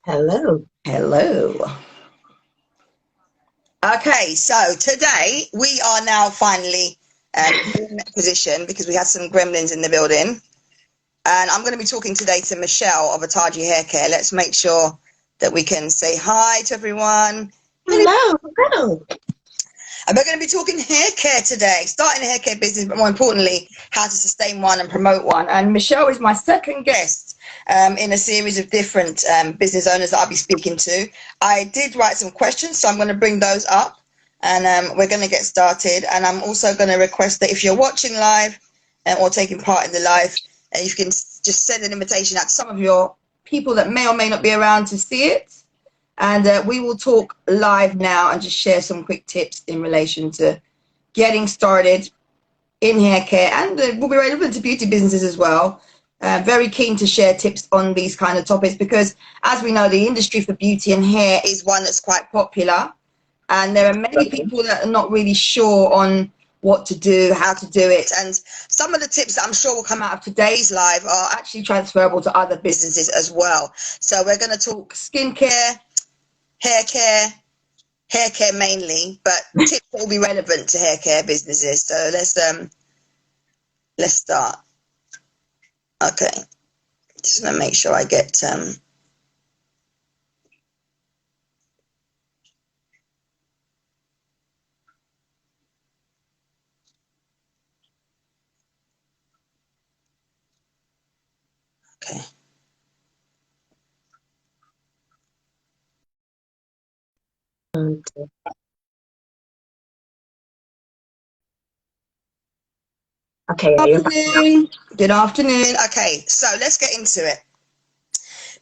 Hello. Hello. Okay, so today we are now finally in position because we had some gremlins in the building. And I'm going to be talking today to Michelle of Ataji Haircare. Let's make sure that we can say hi to everyone. Hello. Hello. And we're going to be talking hair care today, starting a hair care business, but more importantly, how to sustain one and promote one. And Michelle is my second guest in a series of different business owners that I'll be speaking to. I did write some questions, so I'm going to bring those up and we're going to get started. And I'm also going to request that if you're watching live or taking part in the live, you can just send an invitation out to some of your people that may or may not be around to see it. And we will talk live now and just share some quick tips in relation to getting started in hair care, and will be relevant to beauty businesses as well. Very keen to share tips on these kind of topics because, as we know, the industry for beauty and hair is one that's quite popular, and there are many people that are not really sure on what to do, how to do it. And some of the tips that I'm sure will come out of today's live are actually transferable to other businesses as well. So we're going to talk skincare, hair care mainly, but tips that will be relevant to hair care businesses. So let's start. Okay, just gonna make sure I get okay. Okay, Good you're back now. afternoon. Good afternoon. Okay, so let's get into it.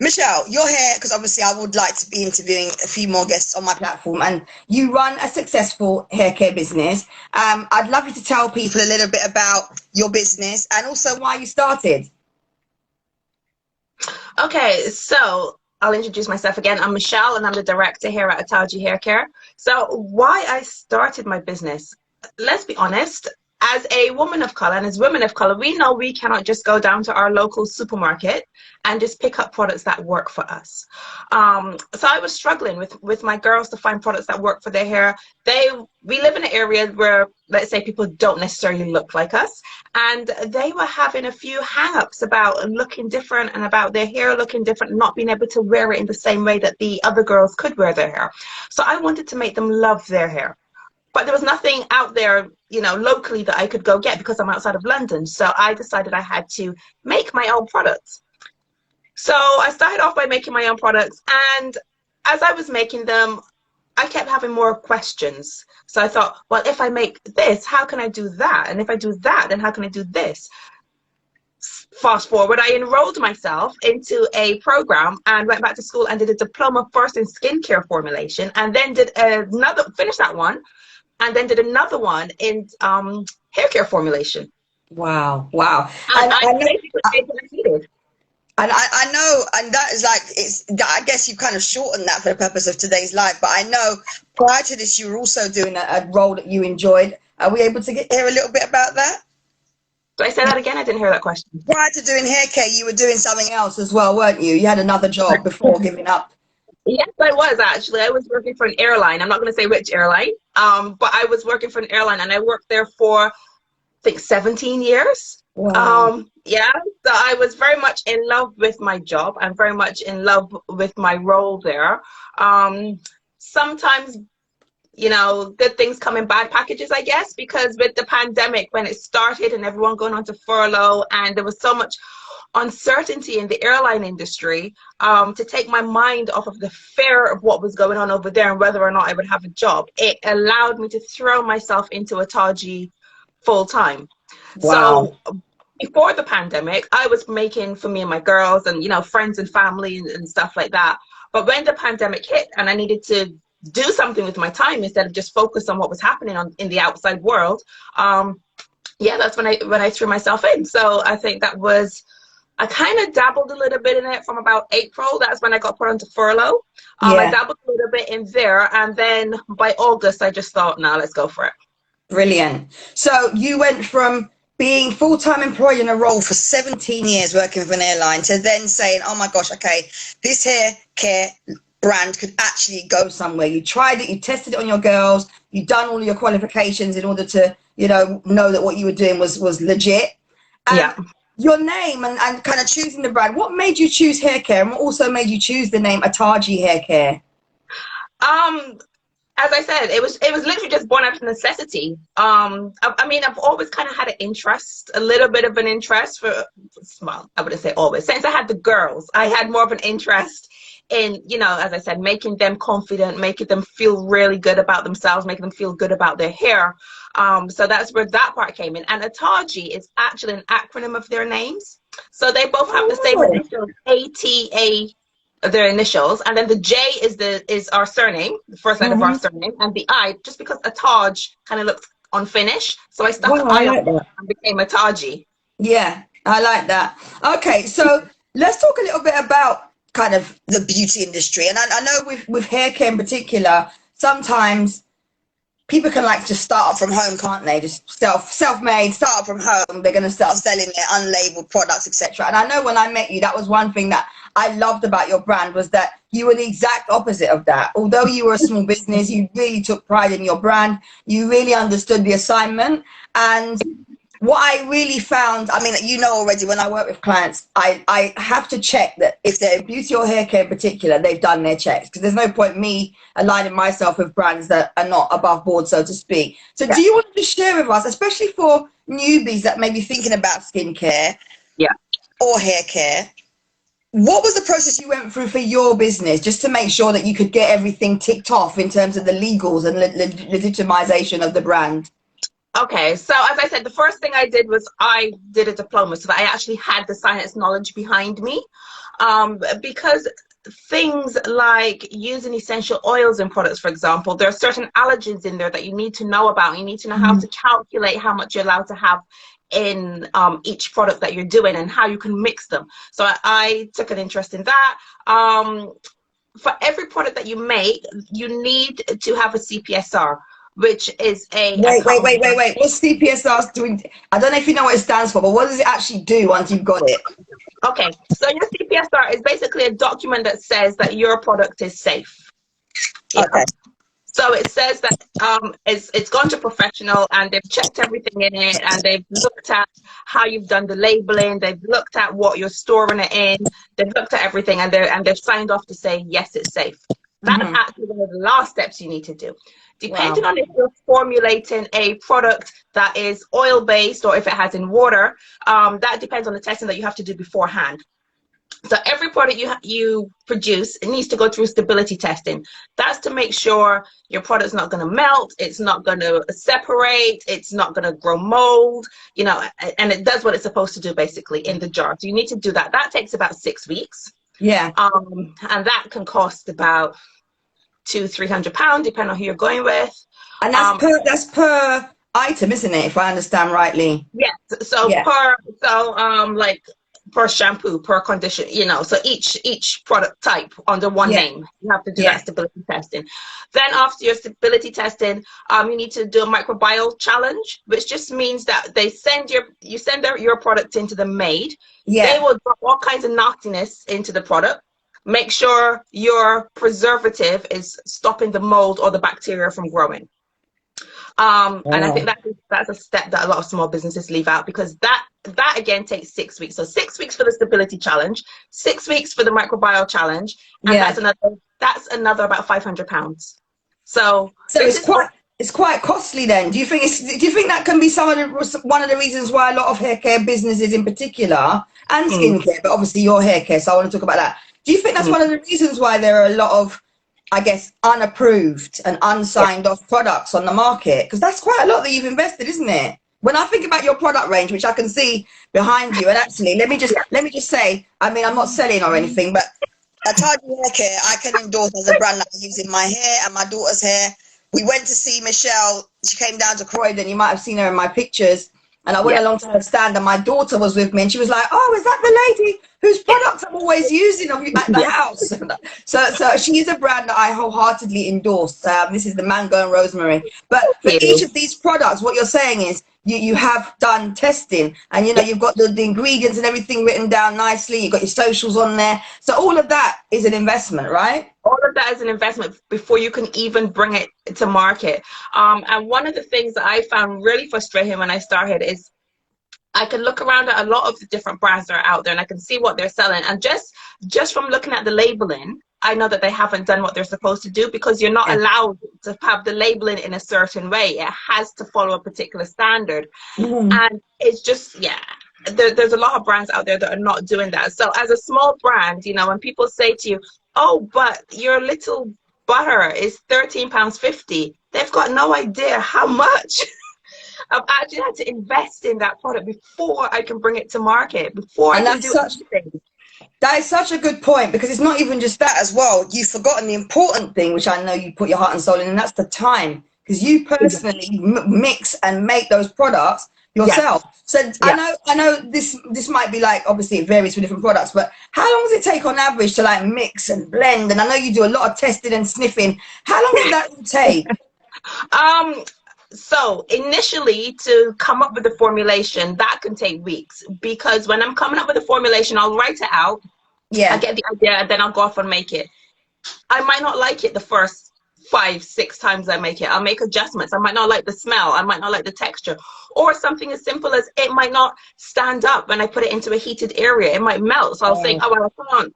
Michelle, your hair, because obviously I would like to be interviewing a few more guests on my platform, and you run a successful hair care business. I'd love you to tell people a little bit about your business and also why you started. Okay, so I'll introduce myself again. I'm Michelle, and I'm the director here at Ataji Haircare. So, why I started my business? Let's be honest. As a woman of color and as women of color, we know we cannot just go down to our local supermarket and just pick up products that work for us. So I was struggling with my girls to find products that work for their hair. We live in an area where, let's say, people don't necessarily look like us, and they were having a few hang-ups about looking different and about their hair looking different, not being able to wear it in the same way that the other girls could wear their hair. So I wanted to make them love their hair. But there was nothing out there, locally that I could go get because I'm outside of London. So I decided I had to make my own products. So I started off by making my own products. And as I was making them, I kept having more questions. So I thought, well, if I make this, how can I do that? And if I do that, then how can I do this? Fast forward, I enrolled myself into a program and went back to school and did a diploma first in skincare formulation, and then finished that one, and then did another one in hair care formulation. Wow, wow. And I basically made what I needed. And I know, and that is like, I guess you kind of shortened that for the purpose of today's live, but I know prior to this, you were also doing a role that you enjoyed. Are we able to hear a little bit about that? Do I say that again? I didn't hear that question. Prior to doing hair care, you were doing something else as well, weren't you? You had another job before giving up. Yes, I was actually. I was working for an airline. I'm not going to say which airline, but I was working for an airline, and I worked there for, I think, 17 years. Wow. Yeah, so I was very much in love with my job and very much in love with my role there. Sometimes, good things come in bad packages, I guess, because with the pandemic, when it started and everyone going on to furlough, and there was so much uncertainty in the airline industry, to take my mind off of the fear of what was going on over there and whether or not I would have a job, it allowed me to throw myself into Ataji full time. Wow. So before the pandemic, I was making for me and my girls and, friends and family and stuff like that. But when the pandemic hit and I needed to do something with my time instead of just focus on what was happening in the outside world, that's when I threw myself in. So I think I kind of dabbled a little bit in it from about April. That's when I got put onto furlough. I dabbled a little bit in there, and then by August, I just thought, no, let's go for it. Brilliant. So you went from being full-time employed in a role for 17 years working with an airline to then saying, oh my gosh, okay, this hair care brand could actually go somewhere. You tried it, you tested it on your girls, you done all your qualifications in order to, you know that what you were doing was legit. And your name and kind of choosing the brand, what made you choose hair care, and what also made you choose the name Ataji Hair Care? As I said, it was literally just born out of necessity. I mean, I've always kind of had an interest, a little bit of an interest well, I wouldn't say always. Since I had the girls, I had more of an interest in, as I said, making them confident, making them feel really good about themselves, making them feel good about their hair. So that's where that part came in. And Ataji is actually an acronym of their names. So they both have the same initials, ATA, their initials, and then the J is our surname, the first letter of our surname, and the I, just because Ataj kind of looks unfinished, so I stuck I on and became Ataji. Yeah, I like that. Okay, so let's talk a little bit about kind of the beauty industry. And I know with hair care in particular, sometimes people can like just start up from home, can't they? Just self-made, start up from home. They're going to start selling their unlabeled products, etc. And I know when I met you, that was one thing that I loved about your brand, was that you were the exact opposite of that. Although you were a small business, you really took pride in your brand. You really understood the assignment. And what I really found, I mean, already, when I work with clients, I have to check that if they're beauty or hair care in particular, they've done their checks, because there's no point me aligning myself with brands that are not above board, so to speak. So do you want to share with us, especially for newbies that may be thinking about skincare or hair care, what was the process you went through for your business, just to make sure that you could get everything ticked off in terms of the legals and legitimization of the brand? Okay, so as I said, the first thing I did was I did a diploma, so that I actually had the science knowledge behind me, because things like using essential oils in products, for example, there are certain allergens in there that you need to know about. You need to know how to calculate how much you're allowed to have in each product that you're doing and how you can mix them. So I took an interest in that. For every product that you make, you need to have a CPSR, which is a... Wait. What's CPSR doing? I don't know if you know what it stands for, but what does it actually do once you've got it? Okay, so your CPSR is basically a document that says that your product is safe. Okay. So it says that it's gone to professional and they've checked everything in it, and they've looked at how you've done the labeling, they've looked at what you're storing it in, they've looked at everything, and they've signed off to say yes, it's safe. That's actually one of the last steps you need to do. Depending on if you're formulating a product that is oil-based or if it has in water, that depends on the testing that you have to do beforehand. So every product you produce, it needs to go through stability testing. That's to make sure your product's not going to melt, it's not going to separate, it's not going to grow mold, and it does what it's supposed to do basically in the jar. So you need to do that. That takes about 6 weeks. Yeah. And that can cost about £200-300, depending on who you're going with. And that's per item, isn't it? If I understand rightly. Yes. So like per shampoo, per condition, so each product type under one name, you have to do that stability testing. Then after your stability testing, you need to do a microbial challenge, which just means that you send your product into the maid. They will drop all kinds of nastiness into the product. Make sure your preservative is stopping the mold or the bacteria from growing. And I think that's a step that a lot of small businesses leave out, because that again takes 6 weeks. So 6 weeks for the stability challenge, 6 weeks for the microbial challenge, and that's another about £500. So it's quite costly then. Do you think that can be one of the reasons why a lot of hair care businesses in particular, and skincare, but obviously your hair care, so I want to talk about that. Do you think that's one of the reasons why there are a lot of, I guess, unapproved and unsigned off products on the market? Because that's quite a lot that you've invested, isn't it? When I think about your product range, which I can see behind you, and actually, let me just say, I mean, I'm not selling or anything, but Ataji Haircare, I can endorse as a brand that I use in my hair and my daughter's hair. We went to see Michelle. She came down to Croydon. You might have seen her in my pictures. And I went along to her stand, and my daughter was with me, and she was like, "Oh, is that the lady whose products I'm always using at the house?" So she is a brand that I wholeheartedly endorse. This is the mango and rosemary. But for each of these products, what you're saying is you have done testing, and you know, you've got the ingredients and everything written down nicely, you've got your socials on there, so all of that is an investment, right? All of that is an investment before you can even bring it to market. And one of the things that I found really frustrating when I started is I can look around at a lot of the different brands that are out there and I can see what they're selling. And just from looking at the labeling, I know that they haven't done what they're supposed to do, because you're not allowed to have the labeling in a certain way. It has to follow a particular standard. And it's just, there's a lot of brands out there that are not doing that. So as a small brand, you know, when people say to you, oh, but your little butter is £13.50, they've got no idea how much I've actually had to invest in that product before I can bring it to market, before I can do anything. That is such a good point, because it's not even just that as well. You've forgotten the important thing, which I know you put your heart and soul in, and that's the time. Because you personally mix and make those products yourself. So I know this might be like, obviously it varies for different products, but how long does it take on average to like mix and blend? And I know you do a lot of testing and sniffing. How long does that take? So initially, to come up with the formulation, that can take weeks, because when I'm coming up with a formulation, I'll write it out. I get the idea, and then I'll go off and make it. I might not like it the first 5-6 times I make it. I'll make adjustments. I might not like the smell. I might not like the texture. Or something as simple as it might not stand up when I put it into a heated area. It might melt. So I'll think, oh, well, I can't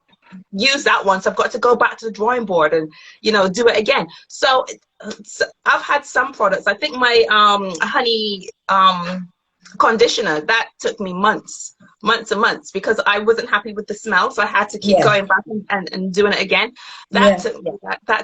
use that one, so I've got to go back to the drawing board and, you know, do it again. So I've had some products. I think my honey conditioner, that took me months and months, because I wasn't happy with the smell, so I had to keep going back and doing it again. That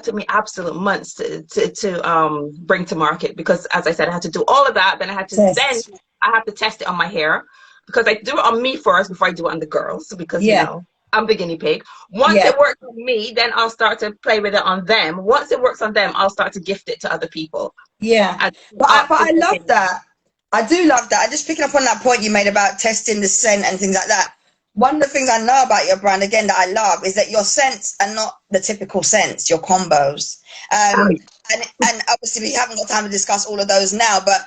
took me absolute months to bring to market, because as I said, I had to do all of that, then I had to I have to test it on my hair, because I do it on me first before I do it on the girls, because you know, I'm the guinea pig. Once it works on me, then I'll start to play with it on them. Once it works on them, I'll start to gift it to other people. But I love that. I do love that. Just picking up on that point you made about testing the scent and things like that. One of the things I know about your brand, again, that I love, is that your scents are not the typical scents, your combos. And obviously we haven't got time to discuss all of those now, but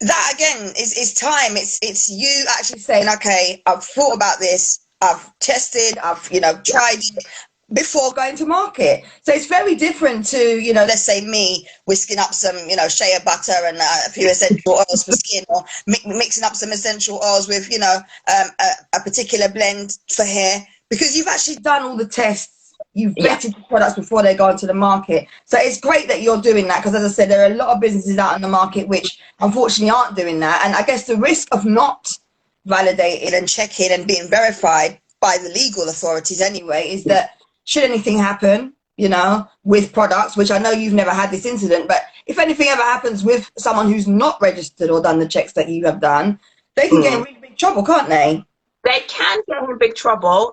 that again is time. It's you actually saying, okay, I've thought about this, I've tested, I've, you know, tried it before going to market. So it's very different to, you know, let's say me whisking up some, you know, shea butter and a few essential oils for skin, or mixing up some essential oils with, you know, a particular blend for hair, because you've actually done all the tests. You've vetted the products before they go into the market. So it's great that you're doing that, because as I said, there are a lot of businesses out in the market which unfortunately aren't doing that. And I guess the risk of not validated and checking and being verified by the legal authorities anyway is that should anything happen, you know, with products, which I know you've never had this incident, but if anything ever happens with someone who's not registered or done the checks that you have done, they can get in really big trouble, can't they? They can get in big trouble,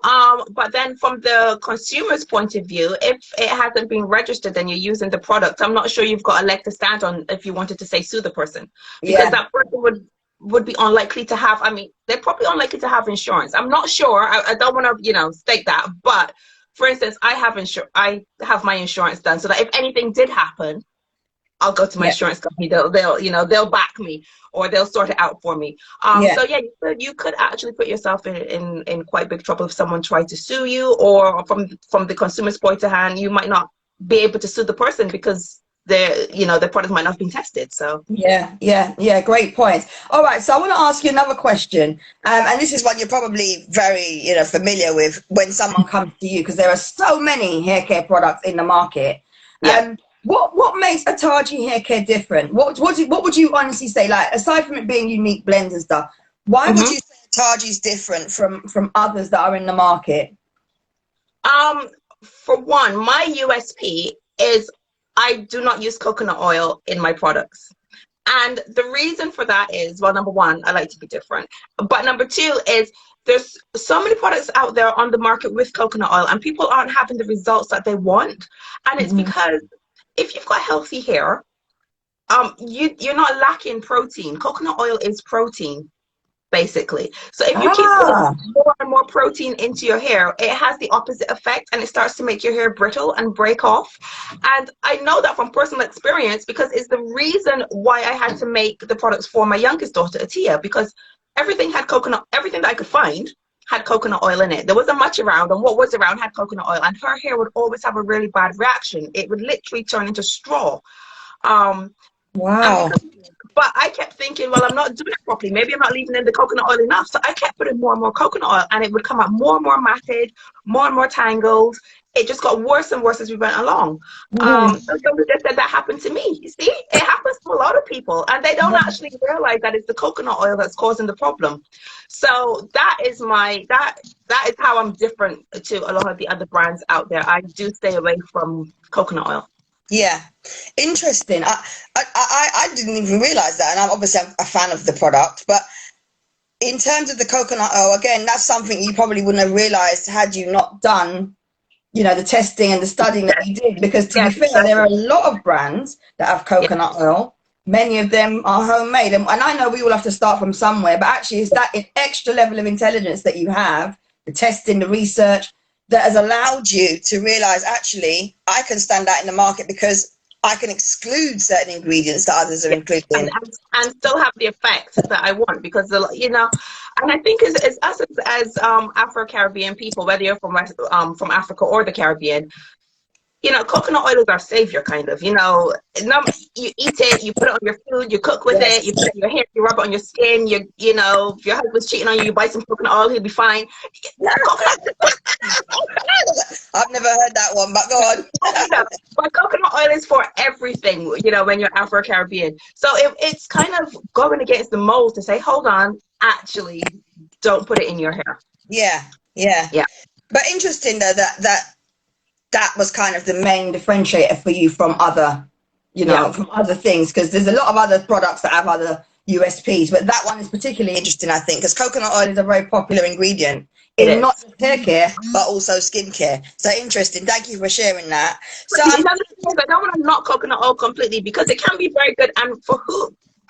but then from the consumer's point of view, if it hasn't been registered and you're using the product, I'm not sure you've got a leg to stand on if you wanted to say sue the person, because that person would be unlikely to have, I mean, they're probably unlikely to have insurance. I'm not sure. I don't want to, you know, state that, but for instance, I have my insurance done, so that if anything did happen, I'll go to my insurance company. They'll you know, they'll back me, or they'll sort it out for me. So yeah, you could actually put yourself in quite big trouble if someone tried to sue you, or from the consumer's point of hand, you might not be able to sue the person because their product might not have been tested. So great point. All right, so I want to ask you another question, and this is one you're probably very, you know, familiar with when someone comes to you, because there are so many hair care products in the market. What makes Ataji hair care different? What would you honestly say, like, aside from it being unique blends and stuff, why would you say Ataji's different from others that are in the market? For one, my USP is I do not use coconut oil in my products. And the reason for that is, well, number one, I like to be different. But number two is there's so many products out there on the market with coconut oil, and people aren't having the results that they want. And it's because if you've got healthy hair, you're not lacking protein. Coconut oil is protein. basically. So if you keep putting Ah, more and more protein into your hair, it has the opposite effect, and it starts to make your hair brittle and break off. And I know that from personal experience, because it's the reason why I had to make the products for my youngest daughter, Atia, because everything that I could find had coconut oil in it. There wasn't much around, and what was around had coconut oil, and her hair would always have a really bad reaction. It would literally turn into straw. And wow. but I kept thinking, well, I'm not doing it properly. Maybe I'm not leaving in the coconut oil enough. So I kept putting more and more coconut oil, and it would come out more and more matted, more and more tangled. It just got worse and worse as we went along. Mhm. So somebody just said that happened to me. You see, it happens to a lot of people, and they don't actually realize that it's the coconut oil that's causing the problem. So that is how I'm different to a lot of the other brands out there. I do stay away from coconut oil. Yeah, interesting. I didn't even realize that, and I'm obviously a fan of the product. But in terms of the coconut oil, again, that's something you probably wouldn't have realized had you not done, the testing and the studying that you did. Because to be Yes, fair, there are exactly. a lot of brands that have Yeah. coconut oil. Many of them are homemade, and I know we all have to start from somewhere. But actually, it's that extra level of intelligence that you have, the testing, the research, that has allowed you to realize, actually, I can stand out in the market because I can exclude certain ingredients that others are Yeah. and, including. and and still have the effect that I want, because and I think as us as Afro-Caribbean people, whether you're from Africa or the Caribbean, coconut oil is our savior, kind of. You eat it, you put it on your food, you cook with it, you Yes. put it in your hair, you rub it on your skin. If your husband's cheating on you, you buy some coconut oil, he'll be fine. Coconut, I've never heard that one, but go on. but coconut oil is for everything, when you're Afro-Caribbean. So it's kind of going against the mold to say, hold on, actually, don't put it in your hair. Yeah, yeah. Yeah. But interesting though that was kind of the main differentiator for you from other, Yeah. from other things, because there's a lot of other products that have other USPs, but that one is particularly interesting, I think, because coconut oil is a very popular ingredient It in not is. just hair care, but also skincare. So interesting. Thank you for sharing that. But So the other thing is, I don't want to knock coconut oil completely, because it can be very good. And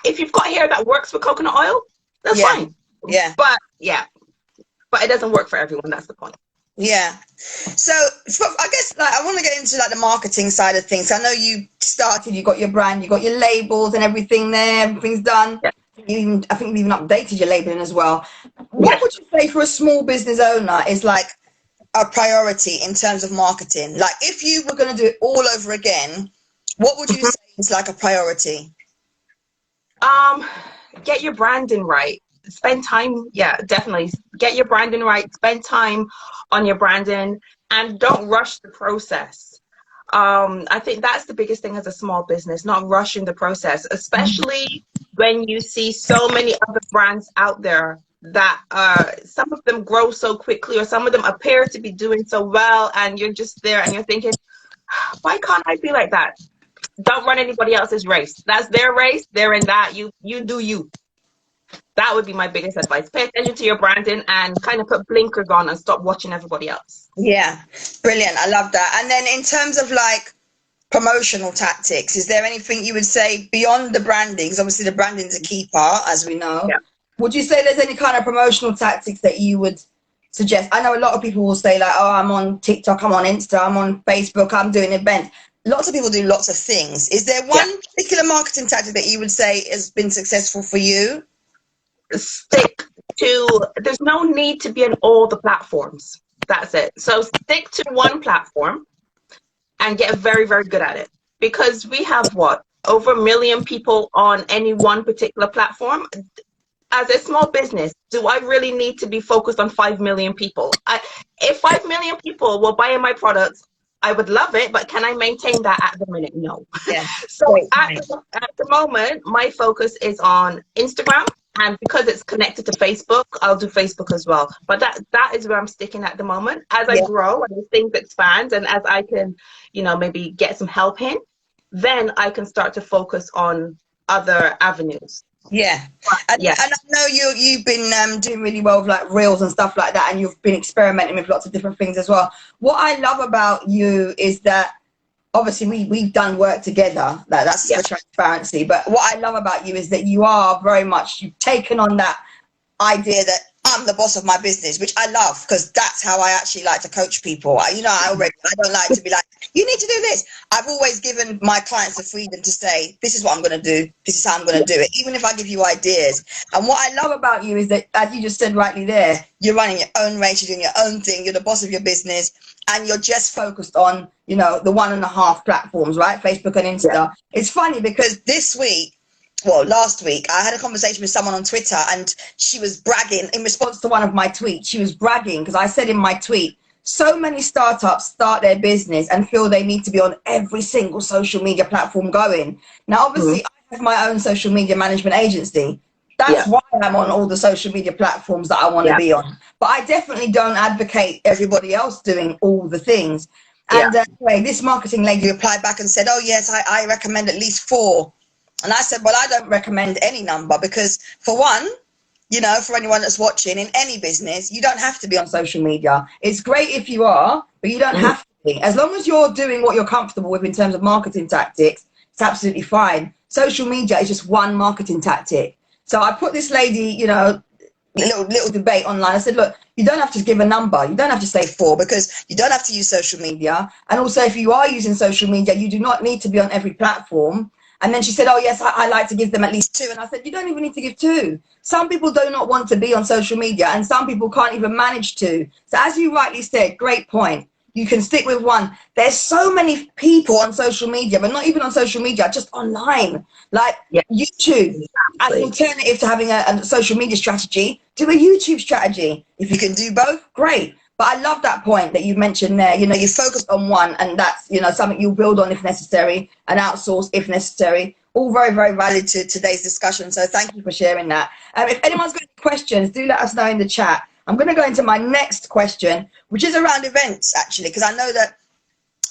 if you've got hair that works with coconut oil, that's yeah, fine. yeah. But yeah, but it doesn't work for everyone. That's the point. Yeah. So I guess I want to get into the marketing side of things. I know you started, you got your brand, you got your labels and everything there, everything's done. Yeah. I think you even updated your labeling as well. What Yes. would you say for a small business owner is a priority in terms of marketing? Like if you were going to do it all over again, what would you say is a priority? Get your branding right. Spend time. Yeah, definitely. Get your branding right. Spend time on your branding, and don't rush the process. I think that's the biggest thing as a small business, not rushing the process, especially when you see so many other brands out there that some of them grow so quickly, or some of them appear to be doing so well, and you're just there and you're thinking, why can't I be like that? Don't run anybody else's race. That's their race. They're in that. You do you. That would be my biggest advice. Pay attention to your branding and kind of put blinkers on and stop watching everybody else. Yeah, brilliant. I love that. And then in terms of promotional tactics, is there anything you would say beyond the branding? 'Cause obviously the branding is a key part, as we know. Yeah. Would you say there's any kind of promotional tactics that you would suggest? I know a lot of people will say oh, I'm on TikTok, I'm on Insta, I'm on Facebook, I'm doing events. Lots of people do lots of things. Is there one particular marketing tactic that you would say has been successful for you? There's no need to be on all the platforms. That's it. So stick to one platform and get very, very good at it. Because we have over 1 million people on any one particular platform. As a small business, do I really need to be focused on 5 million people? If 5 million people were buying my products, I would love it, but can I maintain that at the minute? No. Yeah. So at the moment, my focus is on Instagram. And because it's connected to Facebook, I'll do Facebook as well. But that is where I'm sticking at the moment. As I grow and as things expand, and as I can, maybe get some help in, then I can start to focus on other avenues. Yeah. And I know you've been doing really well with reels and stuff like that, and you've been experimenting with lots of different things as well. What I love about you is that obviously we've done work together, that's for transparency, but what I love about you is that you are very much, you've taken on that idea that I'm the boss of my business, which I love, because that's how I actually like to coach people. I don't like to be like, you need to do this. I've always given my clients the freedom to say, this is what I'm going to do. This is how I'm going to do it, even if I give you ideas. And what I love about you is that, as you just said rightly there, you're running your own race, you're doing your own thing, you're the boss of your business, and you're just focused on, the 1.5 platforms, right? Facebook and Insta. Yeah. It's funny because last week, I had a conversation with someone on Twitter, and she was bragging in response to one of my tweets. She was bragging because I said in my tweet, so many startups start their business and feel they need to be on every single social media platform going. Now, obviously, I have my own social media management agency. That's why I'm on all the social media platforms that I want to be on. But I definitely don't advocate everybody else doing all the things. And anyway, this marketing lady replied back and said, oh, yes, I recommend at least 4. And I said, well, I don't recommend any number because, for one, for anyone that's watching, in any business, you don't have to be on social media. It's great if you are, but you don't have to be. As long as you're doing what you're comfortable with in terms of marketing tactics, it's absolutely fine. Social media is just one marketing tactic. So I put this lady, little debate online. I said, look, you don't have to give a number. You don't have to say 4 because you don't have to use social media. And also, if you are using social media, you do not need to be on every platform. And then she said, oh, yes, I like to give them at least 2. And I said, you don't even need to give 2. Some people do not want to be on social media, and some people can't even manage to. So as you rightly said, great point. You can stick with 1. There's so many people on social media, but not even on social media, just online. Like YouTube, as an alternative to having a social media strategy, do a YouTube strategy. If you can do both, great. But I love that point that you mentioned there. You focused on 1, and that's, something you'll build on if necessary and outsource if necessary. All very, very valid to today's discussion. So thank you for sharing that. If anyone's got any questions, do let us know in the chat. I'm going to go into my next question, which is around events, actually, because I know that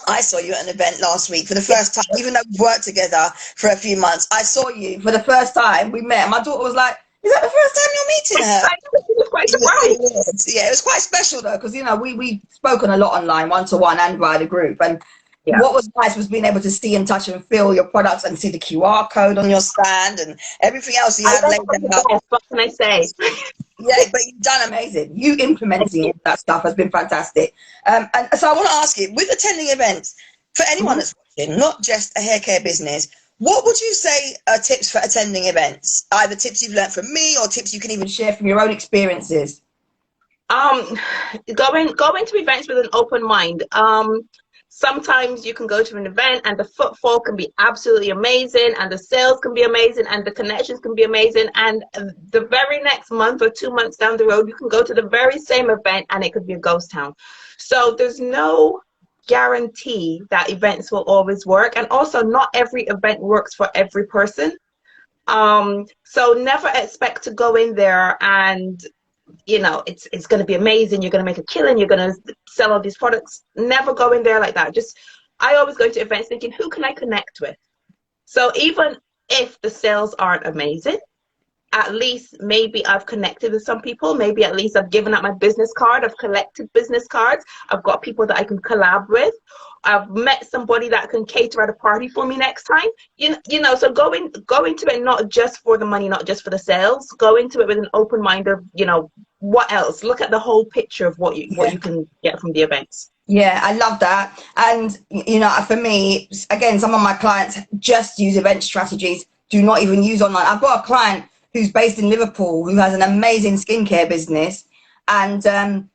I saw you at an event last week for the first time. Even though we've worked together for a few months, I saw you for the first time. We met. My daughter was like, is that the first time you're meeting her? It was quite surprised. Yeah, it was quite special though, because we've spoken a lot online, one-to-one and via the group. And what was nice was being able to see and touch and feel your products and see the QR code on your stand and everything else you had laid out. What can I say? Yeah, but you've done amazing. You implementing that stuff has been fantastic. And so I want to ask you, with attending events, for anyone that's watching, not just a hair care business, what would you say are tips for attending events? Either tips you've learned from me or tips you can even share from your own experiences. Going to events with an open mind. Sometimes you can go to an event and the footfall can be absolutely amazing, and the sales can be amazing, and the connections can be amazing, and the very next month or 2 months down the road, you can go to the very same event and it could be a ghost town. So there's no guarantee that events will always work, and also not every event works for every person. So never expect to go in there and it's going to be amazing, you're going to make a killing, you're going to sell all these products. Never go in there like that. I always go to events thinking, who can I connect with? So even if the sales aren't amazing, at least maybe I've connected with some people. Maybe at least I've given out my business card. I've collected business cards. I've got people that I can collab with. I've met somebody that can cater at a party for me next time. So go into it not just for the money, not just for the sales. Go into it with an open mind of, what else? Look at the whole picture of what you can get from the events. Yeah, I love that. And, for me, again, some of my clients just use event strategies, do not even use online. I've got a client who's based in Liverpool, who has an amazing skincare business. And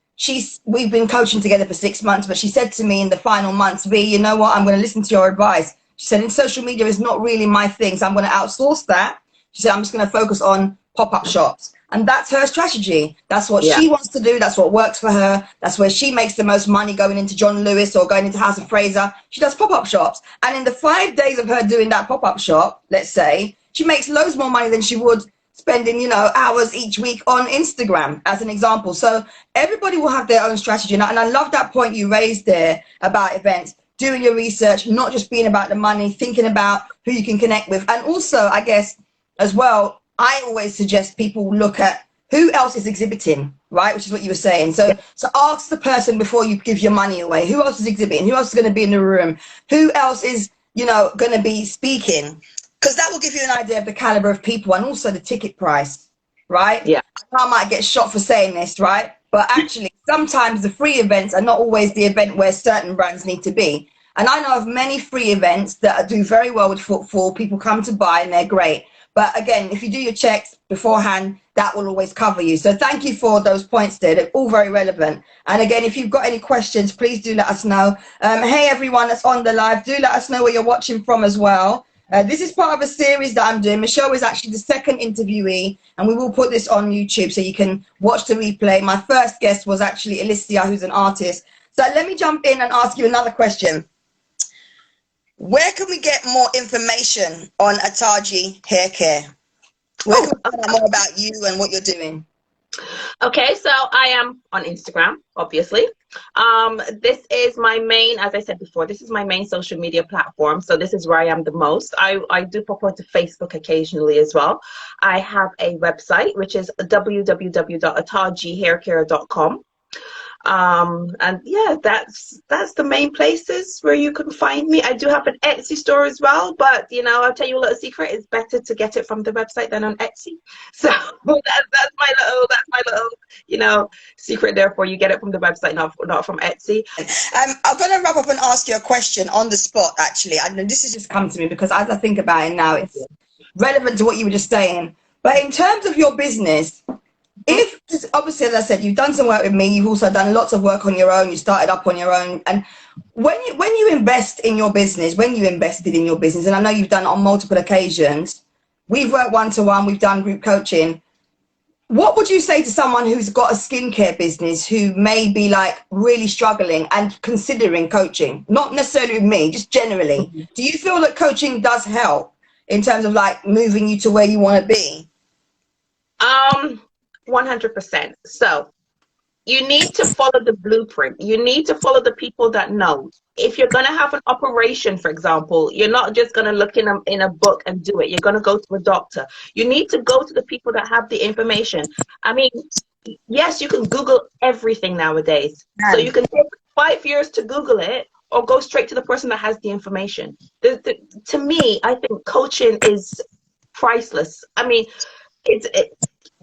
we've been coaching together for 6 months, but she said to me in the final months, V, you know what, I'm going to listen to your advice. She said, in social media is not really my thing, so I'm going to outsource that. She said, I'm just going to focus on pop-up shops. And that's her strategy. That's what she wants to do. That's what works for her. That's where she makes the most money, going into John Lewis or going into House of Fraser. She does pop-up shops. And in the 5 days of her doing that pop-up shop, let's say, she makes loads more money than she would spending, hours each week on Instagram, as an example. So everybody will have their own strategy. And I love that point you raised there about events, doing your research, not just being about the money, thinking about who you can connect with. And also, I guess, as well, I always suggest people look at who else is exhibiting, right? Which is what you were saying. So ask the person before you give your money away, who else is exhibiting? Who else is going to be in the room? Who else is, going to be speaking? Because that will give you an idea of the caliber of people and also the ticket price. right? Yeah. I might get shot for saying this, right? But actually, sometimes the free events are not always the event where certain brands need to be. And I know of many free events that do very well with footfall. People come to buy and they're great. But again, if you do your checks beforehand, that will always cover you. So thank you for those points there. They're all very relevant. And again, if you've got any questions, please do let us know. Hey, everyone that's on the live, do let us know where you're watching from as well. This is part of a series that I'm doing. Michelle is actually the second interviewee, and we will put this on YouTube so you can watch the replay. My first guest was actually Alicia, who's an artist. So let me jump in and ask you another question. Where can we get more information on Ataji Haircare? Where can we find out more about you and what you're doing? Okay, so I am on Instagram, obviously. This is my main, as I said before, this is my main social media platform. So this is where I am the most. I do pop onto Facebook occasionally as well. I have a website, which is www.atajihaircare.com. And yeah, that's the main places where you can find me. I do have an Etsy store as well, but you know, I'll tell you a little secret, it's better to get it from the website than on Etsy. So that's my little you know, secret there for you. Get it from the website, not from Etsy. I'm going to wrap up and ask you a question on the spot, actually. I know this has just come to me because as I think about it now, it's relevant to what you were just saying. But in terms of your business, if obviously, as I said, you've done some work with me, you've also done lots of work on your own, you started up on your own, and when you invest in your business, when you invested in your business, and I know you've done it on multiple occasions, we've worked one-to-one, we've done group coaching, what would you say to someone who's got a skincare business who may be like really struggling and considering coaching? Not necessarily with me, just generally. Do you feel that coaching does help in terms of like moving you to where you want to be? 100%. So you need to follow the blueprint. You need to follow the people that know. If you're going to have an operation, for example, you're not just going to look in a book and do it. You're going to go to a doctor. You need to go to the people that have the information. I mean, yes, you can Google everything nowadays. So you can take 5 years to Google it or go straight to the person that has the information. To me, I think coaching is priceless. I mean,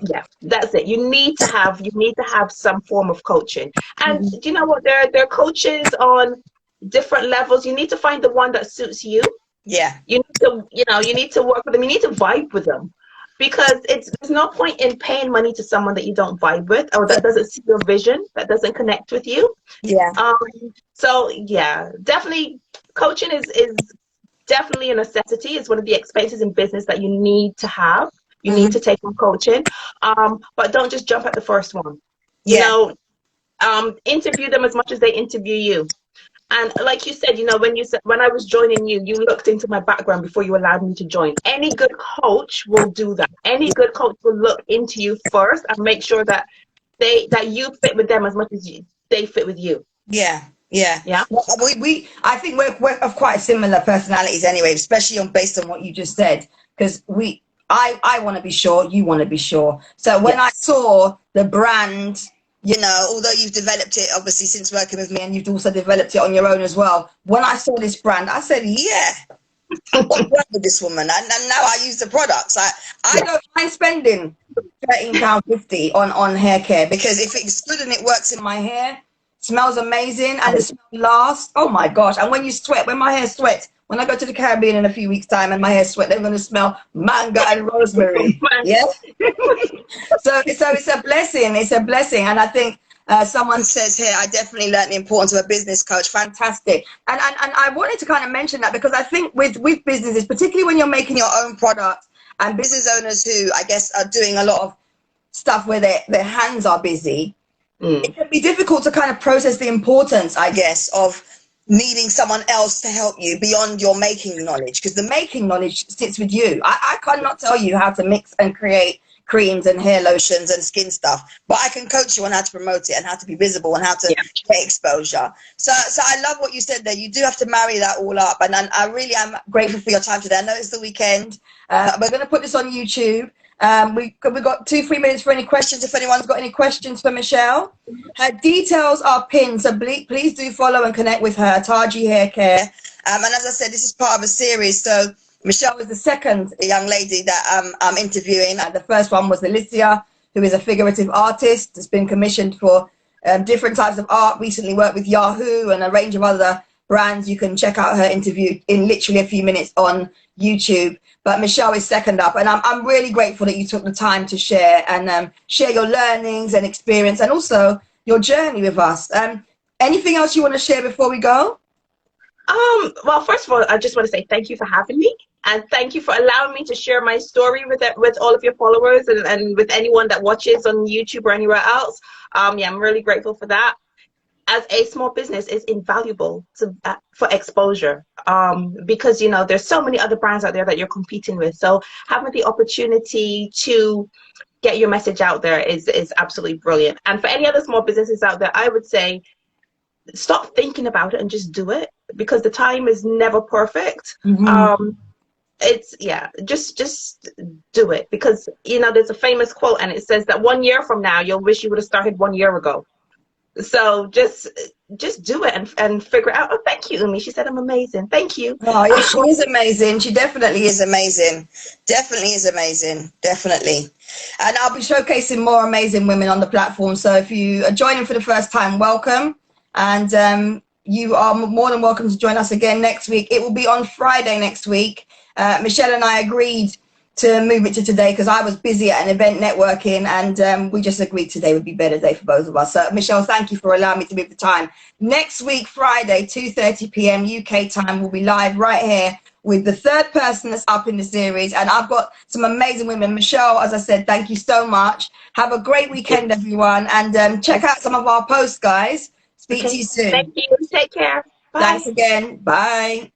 yeah, that's it. You need to have some form of coaching. And do you know what? There are coaches on different levels. You need to find the one that suits you. Yeah. You need to work with them. You need to vibe with them, because there's no point in paying money to someone that you don't vibe with, or that doesn't see your vision, that doesn't connect with you. Yeah. So yeah, definitely coaching is definitely a necessity. It's one of the expenses in business that you need to have. You need to take on coaching, but don't just jump at the first one. You know, interview them as much as they interview you. And like you said, you know, when I was joining you, you looked into my background before you allowed me to join. Any good coach will do that. Any good coach will look into you first and make sure that you fit with them as much as they fit with you. Yeah. Well, I think we're of quite similar personalities anyway, especially based on what you just said, because I want to be sure, you want to be sure. So when I saw the brand, you know, although you've developed it obviously since working with me, and you've also developed it on your own as well, when I saw this brand, I said, yeah, I want to work with this woman. And now I use the products. I don't mind spending £13.50 on hair care, because if it's good and it works in my hair, smells amazing, and the smell lasts. Oh my gosh. And when you sweat, when my hair sweats, when I go to the Caribbean in a few weeks' time and my hair sweat, they're going to smell mango and rosemary. Yeah. So it's a blessing. It's a blessing. And I think someone says here, I definitely learned the importance of a business coach. Fantastic. And I wanted to kind of mention that, because I think with businesses, particularly when you're making your own product, and business owners who I guess are doing a lot of stuff where their hands are busy, it can be difficult to kind of process the importance, I guess, of needing someone else to help you beyond your making knowledge, because the making knowledge sits with you. I cannot tell you how to mix and create creams and hair lotions and skin stuff, but I can coach you on how to promote it and how to be visible and how to get exposure. So I love what you said there. You do have to marry that all up, and I really am grateful for your time today. I know it's the weekend. We're going to put this on YouTube. We've got 2-3 minutes for any questions. If anyone's got any questions for Michelle, her details are pinned, so please do follow and connect with her, Ataji Haircare. And as I said, this is part of a series, so Michelle is the second young lady that I'm interviewing. The first one was Alicia, who is a figurative artist, has been commissioned for different types of art, recently worked with Yahoo and a range of other brands. You can check out her interview in literally a few minutes on YouTube. But Michelle is second up, and I'm really grateful that you took the time to share and share your learnings and experience and also your journey with us. Anything else you want to share before we go? Well, first of all, I just want to say thank you for having me, and thank you for allowing me to share my story with all of your followers and with anyone that watches on YouTube or anywhere else. Yeah, I'm really grateful for that. As a small business, is invaluable for exposure, because you know there's so many other brands out there that you're competing with. So having the opportunity to get your message out there is absolutely brilliant. And for any other small businesses out there, I would say stop thinking about it and just do it, because the time is never perfect. It's just do it, because you know there's a famous quote and it says that 1 year from now you'll wish you would have started 1 year ago. So just do it and figure it out. Oh, thank you, Umi. She said I'm amazing. Thank you. Oh, yeah, she is amazing. She definitely is amazing. Definitely is amazing. Definitely. And I'll be showcasing more amazing women on the platform. So if you are joining for the first time, welcome. And you are more than welcome to join us again next week. It will be on Friday next week. Michelle and I agreed to move it to today because I was busy at an event networking, and we just agreed today would be a better day for both of us. So Michelle, thank you for allowing me to move the time. Next week, Friday, 2:30 p.m. UK time, we'll be live right here with the third person that's up in the series. And I've got some amazing women. Michelle, as I said, thank you so much. Have a great weekend, everyone. And check out some of our posts, guys. Speak to you soon. Thank you. Take care. Bye. Thanks again. Bye.